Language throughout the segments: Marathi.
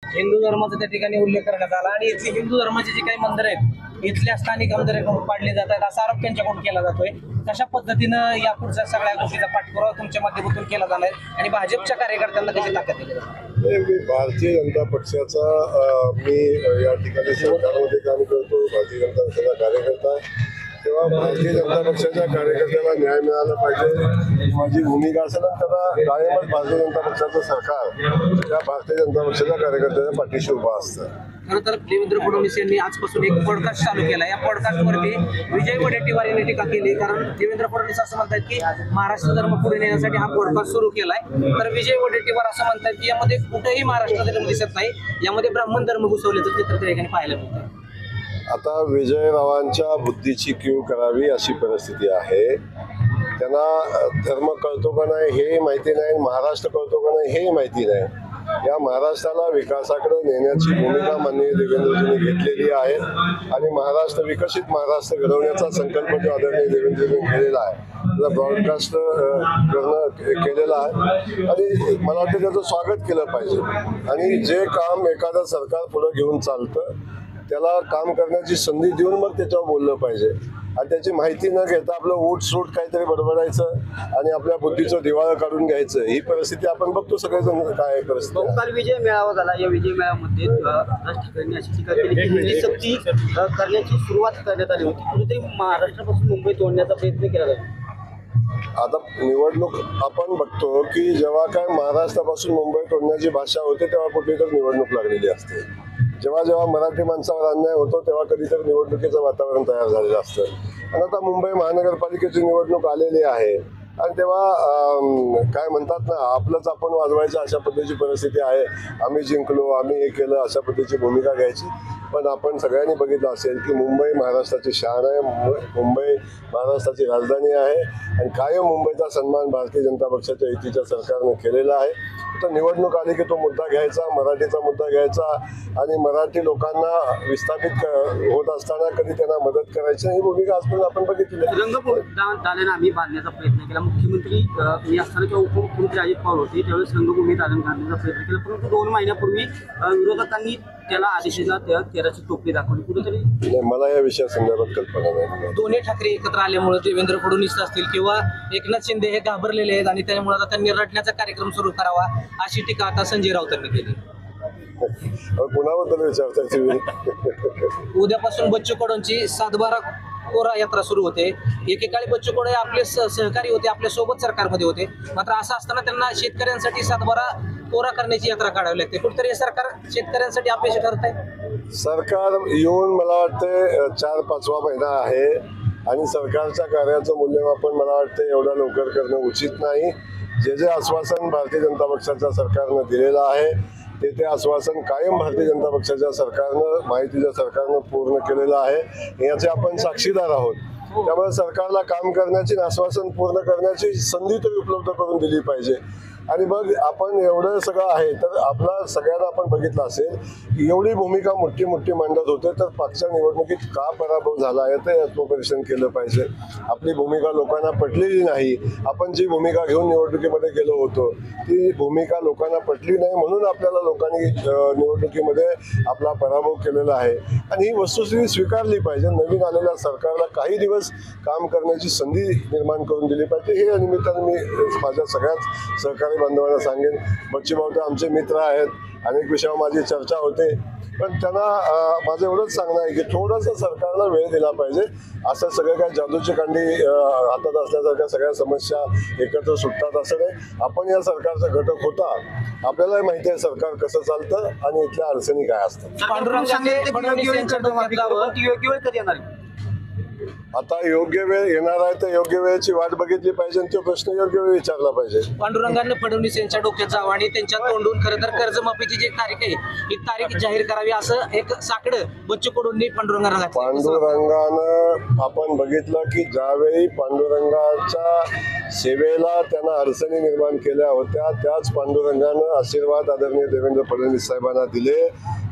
हिंदू धर्माचा त्या ठिकाणी उल्लेख करण्यात आला आणि इथली हिंदू धर्माची जी काही मंदिर आहेत इथल्या स्थानिक आमदारांकडून पाडले जात आहेत असा आरोप त्यांच्याकडून केला जातोय। कशा पद्धतीनं या पुढच्या सगळ्या गोष्टीचा पाठपुरावा तुमच्या माध्यमातून केला जाणार आणि भाजपच्या कार्यकर्त्यांना कशी ताकद दिली जाणार? मी भारतीय जनता पक्षाचा मी या ठिकाणी सरकारमध्ये काम करतो, भारतीय जनता पक्षाचा कार्यकर्ता आहे, तेव्हा भारतीय जनता पक्षाच्या कार्यकर्त्याला न्याय मिळाला पाहिजे माझी भूमिका असेल आणि त्याला कायमच भारतीय जनता पक्षाचं सरकार या भारतीय जनता पक्षाच्या कार्यकर्त्याच्या पाठीशी उभा असतं। खरं तर देवेंद्र फडणवीस यांनी आजपासून एक पॉडकास्ट चालू केला। या पॉडकास्टवरती विजय वडेट्टीवार यांनी टीका केली, कारण देवेंद्र फडणवीस असं म्हणतात की महाराष्ट्र धर्म पुढे नेण्यासाठी हा पॉडकास्ट सुरू केलाय, तर विजय वडेट्टीवार असं म्हणतात की यामध्ये कुठेही महाराष्ट्र धर्म दिसत नाही, यामध्ये ब्राह्मण धर्म घुसवल्याचं चित्र त्या ठिकाणी पाहायला मिळतं। आता विजयरावांच्या बुद्धीची कीव करावी अशी परिस्थिती आहे। त्यांना धर्म कळतो का नाही हे माहिती नाही, महाराष्ट्र कळतो का नाही हे माहिती नाही। या महाराष्ट्राला विकासाकडे नेण्याची भूमिका माननीय देवेंद्रजींनी घेतलेली आहे आणि महाराष्ट्र विकसित महाराष्ट्र घडवण्याचा संकल्प जो आदरणीय देवेंद्रजींनी केलेला आहे त्याचा ब्रॉडकास्ट करणं केलेला आहे आणि मला वाटतं त्याचं स्वागत केलं पाहिजे। आणि जे काम एखादं सरकार पुढे घेऊन चालतं त्याला काम करण्याची संधी देऊन मग त्याच्यावर बोललं पाहिजे आणि त्याची माहिती न घेता आपलं उठसूट काहीतरी बडबडायचं आणि आपल्या बुद्धीचं दिवाळं काढून घ्यायचं ही परिस्थिती आपण बघतो सगळेजण काय परिस्थिती। काल विजय मेळावा झाला, या विजय मेळाव्यामध्ये राज ठाकरेंनी अशी टीका केली की हिंदी सक्ती करण्याची सुरुवात करण्यात आली होती, कुठेतरी महाराष्ट्रापासून मुंबई तोडण्याचा प्रयत्न केला जातो। आता निवडणूक आपण बघतो की जेव्हा काय महाराष्ट्रापासून मुंबई तोडण्याची भाषा होते तेव्हा कुठेतरी निवडणूक लागलेली असते। जेव्हा जेव्हा मराठी माणसावर अन्याय होतो तेव्हा कधीतरी निवडणुकीचं वातावरण तयार झालेलं असतं आणि आता मुंबई महानगरपालिकेची निवडणूक आलेली आहे आणि तेव्हा काय म्हणतात ना आपलंच आपण वाजवायचं अशा पद्धतीची परिस्थिती आहे। आम्ही जिंकलो, आम्ही हे केलं अशा पद्धतीची भूमिका घ्यायची, पण आपण सगळ्यांनी बघितलं असेल की मुंबई महाराष्ट्राची शान आहे, मुंबई महाराष्ट्राची राजधानी आहे आणि कायम मुंबईचा सन्मान भारतीय जनता पक्षाच्या युतीच्या सरकारनं केलेला आहे। तर निवडणूक आली की तो मुद्दा घ्यायचा, मराठीचा मुद्दा घ्यायचा आणि मराठी लोकांना विस्थापित होत असताना कधी त्यांना मदत करायची ही भूमिका आजपर्यंत आपण बघितली आहे। दालन आम्ही बांधण्याचा प्रयत्न केला, मुख्यमंत्री मी असताना किंवा उपमुख्यमंत्री अजित पवार होते त्यावेळेस रंगभूमी दालन घालण्याचा प्रयत्न केला, परंतु 2 महिन्यापूर्वी विरोधकांनी त्याला आदेशाला 13ची टोपली दाखवली कुठेतरी। मला या विषयासंदर्भात कल्पना नाही। दोन्ही ठाकरे एकत्र आल्यामुळे देवेंद्र फडणवीस असतील किंवा एकनाथ शिंदे हे घाबरलेले आहेत आणि त्यामुळे आता त्यांनी रडण्याचा कार्यक्रम सुरू करावा अशी टीका आता संजय राऊतांनी केली। कुणाबद्दल विचारताय तुम्ही? उद्यापासून बच्चू कडूंची 7/12 कोरा यात्रा सुरू होते। एकेकाळी बच्चू कडू आपले सहकारी होते, आपल्या सोबत सरकारमध्ये होते, मात्र असं असताना त्यांना शेतकऱ्यांसाठी 7/12 कोरा करण्याची यात्रा काढावी लागते। कुठेतरी हे सरकार शेतकऱ्यांसाठी अपयशी ठरत आहे। सरकार येऊन मला वाटतं 4-5वा महिना आहे आणि सरकारच्या कार्याचं मूल्यमापन मला वाटतं एवढ्या लवकर करणं उचित नाही। जे आश्वासन भारतीय जनता पक्षाच्या सरकारनं दिलेलं आहे ते आश्वासन कायम भारतीय जनता पक्षाच्या सरकारनं माहितीच्या सरकारनं पूर्ण केलेलं आहे, याचे आपण साक्षीदार आहोत। त्यामुळे सरकारला काम करण्याची आश्वासन पूर्ण करण्याची संधी तरी उपलब्ध करून दिली पाहिजे आणि मग आपण एवढं सगळं आहे तर आपला सगळ्यांना आपण बघितलं असेल की एवढी भूमिका मोठी मांडत होते तर मागच्या निवडणुकीत का पराभव झाला याचं आत्मपरीक्षण केलं पाहिजे। आपली भूमिका लोकांना पटलेली नाही, आपण जी भूमिका घेऊन निवडणुकीमध्ये गेलो होतो ती भूमिका लोकांना पटली नाही म्हणून आपल्याला लोकांनी निवडणुकीमध्ये आपला पराभव केलेला आहे आणि ही वस्तुस्थिती स्वीकारली पाहिजे। नवीन आलेल्या सरकारला काही दिवस काम करण्याची संधी निर्माण करून दिली पाहिजे। हे निमित्ताने मी माझ्या सगळ्याच सहकारी बांधवांना सांगेन, बच्चूभाऊ तर आमचे मित्र आहेत, अनेक विषयावर माझी चर्चा होते, पण त्यांना माझं एवढंच सांगणं आहे की थोडंसं सरकारला वेळ दिला पाहिजे। असं सगळं काय जादूची कांडी हातात असल्यासारख्या सगळ्या समस्या एकत्र सुटतात असं नाही। आपण या सरकारचा घटक होता, आपल्यालाही माहिती आहे सरकार कसं चालतं आणि इथल्या अडचणी काय असतात। आता योग्य वेळ येणार आहे तर योग्य वेळेची वाट बघितली पाहिजे आणि तो प्रश्न योग्य वेळी विचारला पाहिजे। पांडुरंगानं फडणवीस यांच्या डोक्यात जावं आणि त्यांच्या तोंडून खरं तर कर्जमाफीची जी तारीख आहे ही तारीख जाहीर करावी असं एक साकडं बच्चू कडूंनी पांडुरंगाला घातलं। पांडुरंगानं आपण बघितलं की ज्यावेळी पांडुरंगाच्या सेवेला त्यांना अडचणी निर्माण केल्या होत्या त्याच पांडुरंगानं आशीर्वाद आदरणीय देवेंद्र फडणवीस साहेबांना दिले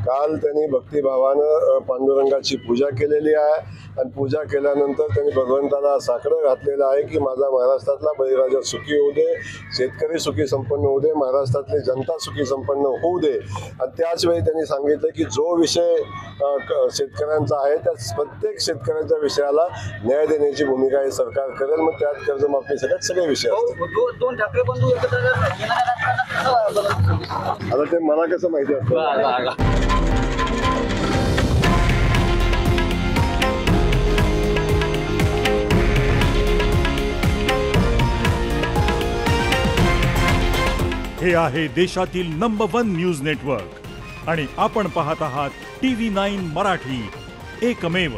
काल त्यांनी भक्तिभावानं पांडुरंगाची पूजा केलेली आहे आणि पूजा केल्यानंतर त्यांनी भगवंताला साकडं घातलेलं आहे की माझा महाराष्ट्रातला बळीराजा सुखी होऊ दे, शेतकरी सुखी संपन्न होऊ दे, महाराष्ट्रातली जनता सुखी संपन्न होऊ दे. आणि त्याच वेळी त्यांनी सांगितलं की जो विषय शेतकऱ्यांचा आहे त्या प्रत्येक शेतकऱ्यांच्या विषयाला न्याय देण्याची भूमिका हे सरकार करेल. मग त्यात कर्जमाफी सगळे विषय असतील. दोन ठाकरे बंधू एकत्र येणाऱ्या राजकारणात कसं बदल? आता ते मला कसं माहिती असतं. हे आहे देशातील नंबर 1 न्यूज नेटवर्क आणि आपण पाहत आहात TV9 मराठी, एकमेव.